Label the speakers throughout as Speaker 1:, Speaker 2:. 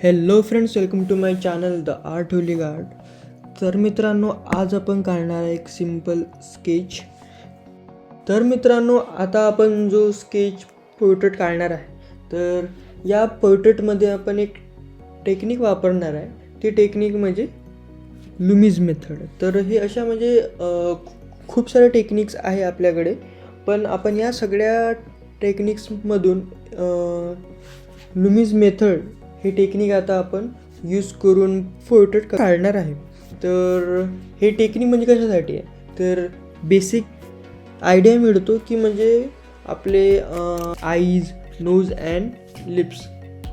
Speaker 1: Hello friends, welcome to my channel the art holy guard. तर मित्रांनो, आज आपण काढणार आहे एक सिंपल स्केच. तर मित्रांनो, आता आपण जो स्केच पोर्ट्रेट काढणार आहे, तर या पोर्ट्रेटमध्ये आपण एक टेक्निक वापरणार आहे. ती टेक्निक म्हणजे लुमीज मेथड. तर हे अशा म्हणजे खूप साऱ्या टेक्निक्स आहे आपल्याकडे, पण आपण या सगळ्या टेक्निक्समधून लुमीज मेथड हे टेक्निक आता आपण यूज करून पोर्ट्रेट काढणार आहे. तर हे टेक्निक म्हणजे कशासाठी आहे, तर बेसिक आयडिया मिळतो की म्हणजे आपले आईज, नोज अँड लिप्स,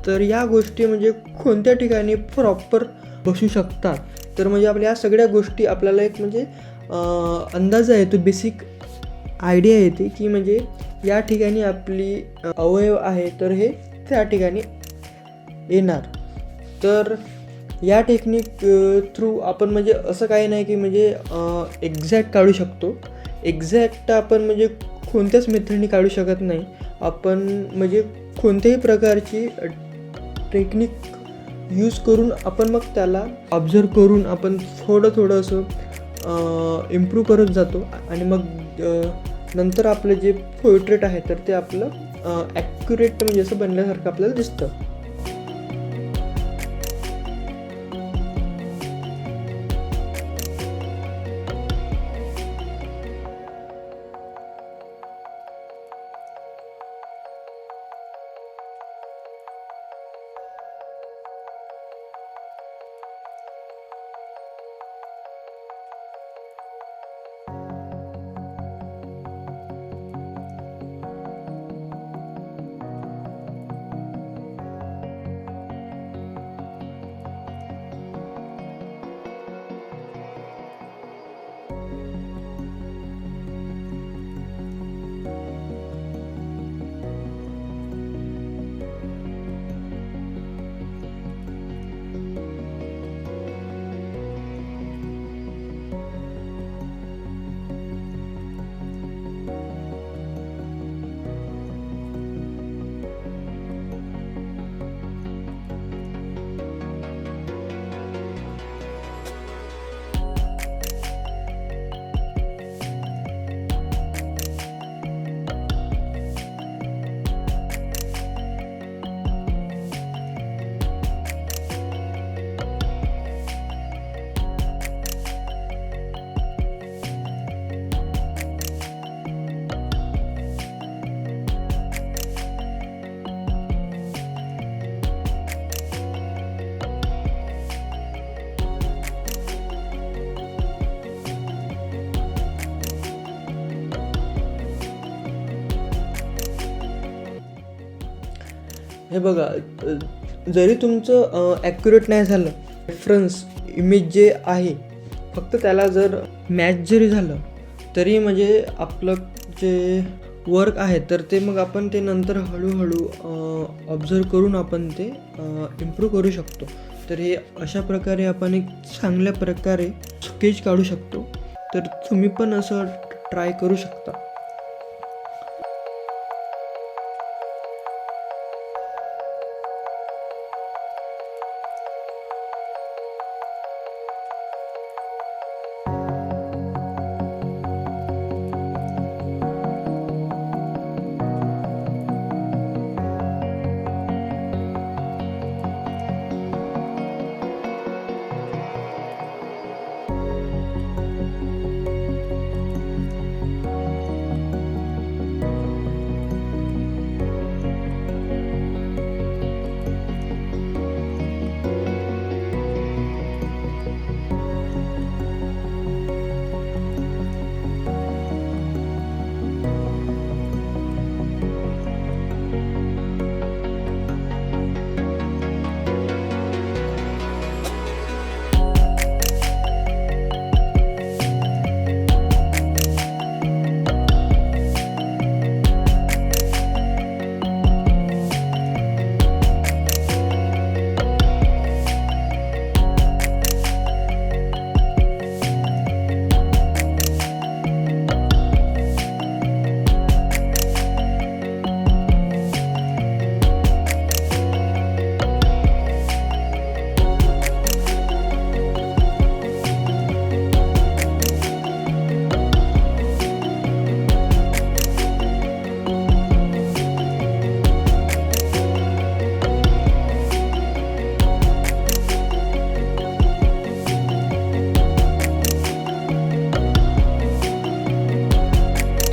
Speaker 1: तर या गोष्टी म्हणजे कोणत्या ठिकाणी प्रॉपर बसू शकतात. तर म्हणजे आपल्या या सगळ्या गोष्टी आपल्याला एक म्हणजे अंदाजा येतो, बेसिक आयडिया येते की म्हणजे या ठिकाणी आपली अवयव आहे तर हे त्या ठिकाणी येणार. तर या टेक्निक थ्रू आपण म्हणजे असं काही नाही की म्हणजे एक्झॅक्ट काढू शकतो. एक्झॅक्ट आपण म्हणजे कोणत्याच मेथडनी काढू शकत नाही. आपण म्हणजे कोणत्याही प्रकारची टेक्निक यूज करून आपण मग त्याला ऑब्झर्व करून आपण थोडं असं इम्प्रूव्ह करत जातो आणि मग नंतर आपलं जे पोर्ट्रेट आहे तर ते आपलं ॲक्युरेट म्हणजे असं बनल्यासारखं आपल्याला दिसतं. हे बघा, जरी तुमचं ॲक्युरेट नाही झालं, रेफरन्स इमेज जे आहे फक्त त्याला जर मॅच जरी झालं तरी म्हणजे आपलं जे वर्क आहे तर ते मग आपण ते नंतर हळूहळू ऑब्झर्व करून आपण ते इम्प्रूव्ह करू शकतो. तर हे अशा प्रकारे आपण एक चांगल्या प्रकारे स्केच काढू शकतो. तर तुम्ही पण असं ट्राय करू शकता.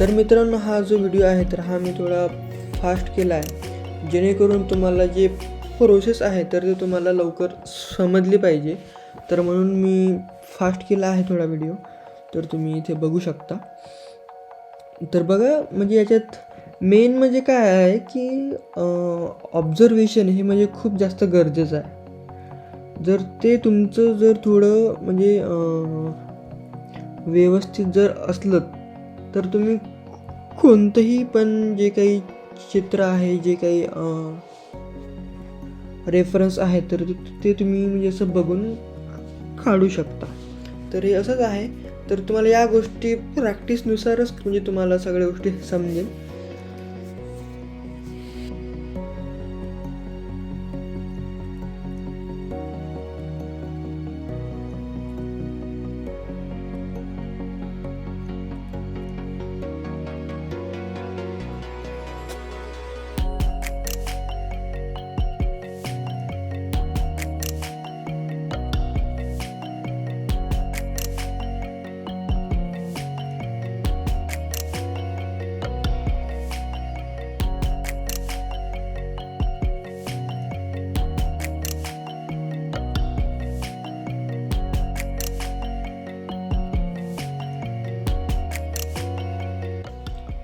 Speaker 1: तर मित्रांनो, हा जो व्हिडिओ आहे तर हा मी थोडा फास्ट केला आहे, जेणेकरून तुम्हाला जे प्रोसेस आहे तर ते तुम्हाला लवकर समजली पाहिजे. तर म्हणून मी फास्ट केला आहे थोडा व्हिडिओ. तर तुम्ही इथे बघू शकता. तर बघा, म्हणजे याच्यात मेन म्हणजे काय आहे की ऑब्झर्वेशन हे म्हणजे खूप जास्त गरजेचं आहे. जर ते तुमचं जर थोडं म्हणजे व्यवस्थित जर असलं तर तुम्ही कोणतंही पण जे काही चित्र आहे, जे काही रेफरन्स आहे तर ते तुम्ही म्हणजे असं बघून काढू शकता. तर हे असंच आहे. तर तुम्हाला या गोष्टी प्रॅक्टिसनुसारच म्हणजे तुम्हाला सगळ्या गोष्टी समजेल.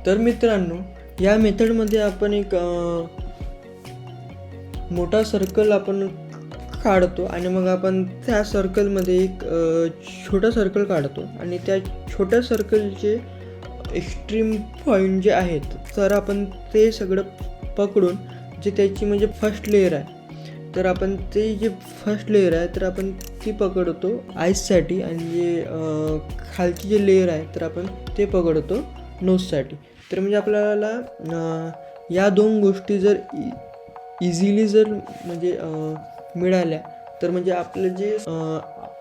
Speaker 1: तर मित्रांनो, या मेथडमध्ये आपण एक मोठा सर्कल आपण काढतो आणि मग आपण त्या सर्कलमध्ये एक छोटा सर्कल काढतो आणि त्या छोट्या सर्कलचे एक्स्ट्रीम पॉईंट जे आहेत तर आपण ते सगळं पकडून जे त्याची म्हणजे फर्स्ट लेयर आहे तर आपण ते जे फर्स्ट लेयर आहे तर आपण ती पकडतो आईससाठी आणि जे खालची जे लेयर आहे तर आपण ते पकडतो नोजसाठी. तर म्हणजे आपल्याला या दोन गोष्टी जर इझिली जर म्हणजे मिळाल्या तर म्हणजे आपलं जे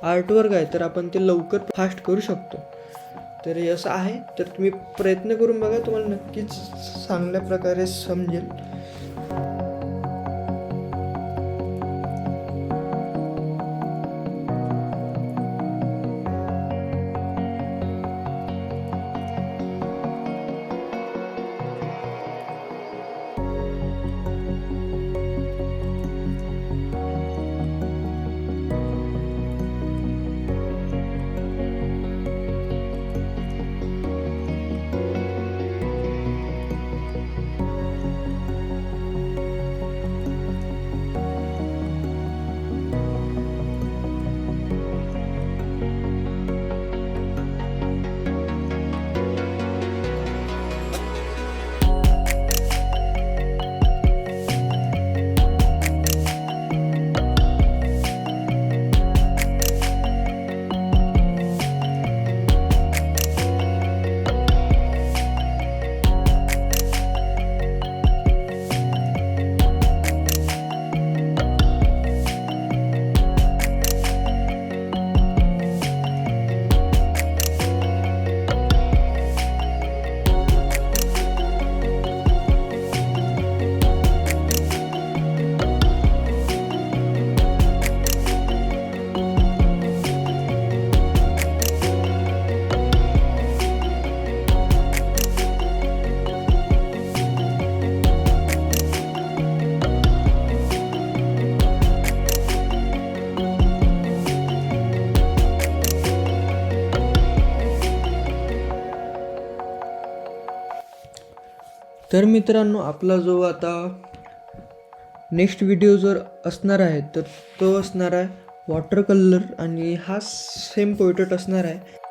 Speaker 1: आर्टवर्क आहे तर आपण ते लवकर फास्ट करू शकतो. तर हे असं आहे. तर तुम्ही प्रयत्न करून बघा, तुम्हाला नक्कीच चांगल्या प्रकारे समजेल. तर मित्रांनो, आपला जो आता नेक्स्ट व्हिडिओ जर असणार आहे तर तो असणार आहे वॉटर कलर आणि हा सेम पोर्ट्रेट असणार आहे.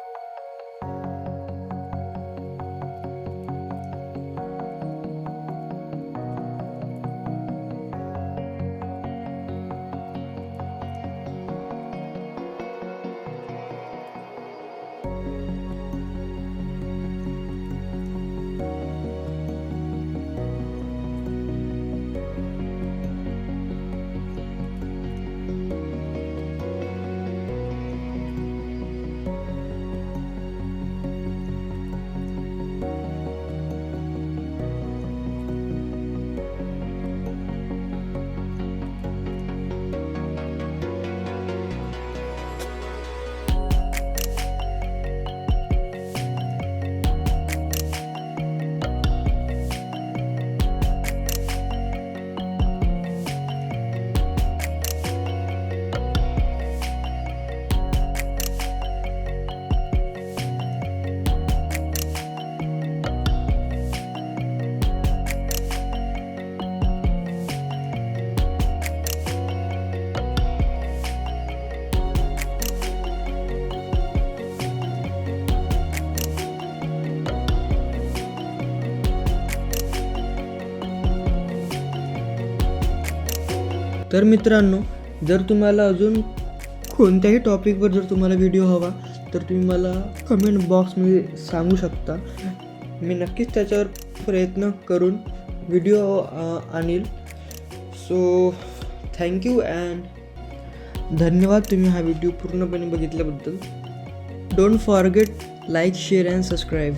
Speaker 1: तर मित्रांनो, जर तुम्हाला अजून कोणत्याही टॉपिकवर जर तुम्हाला व्हिडिओ हवा तर तुम्ही मला कमेंट बॉक्समध्ये सांगू शकता. मी नक्कीच त्याच्यावर प्रयत्न करून व्हिडिओ आणील. सो थँक्यू अँड धन्यवाद तुम्ही हा व्हिडिओ पूर्णपणे बघितल्याबद्दल. Don't forget like, share and subscribe.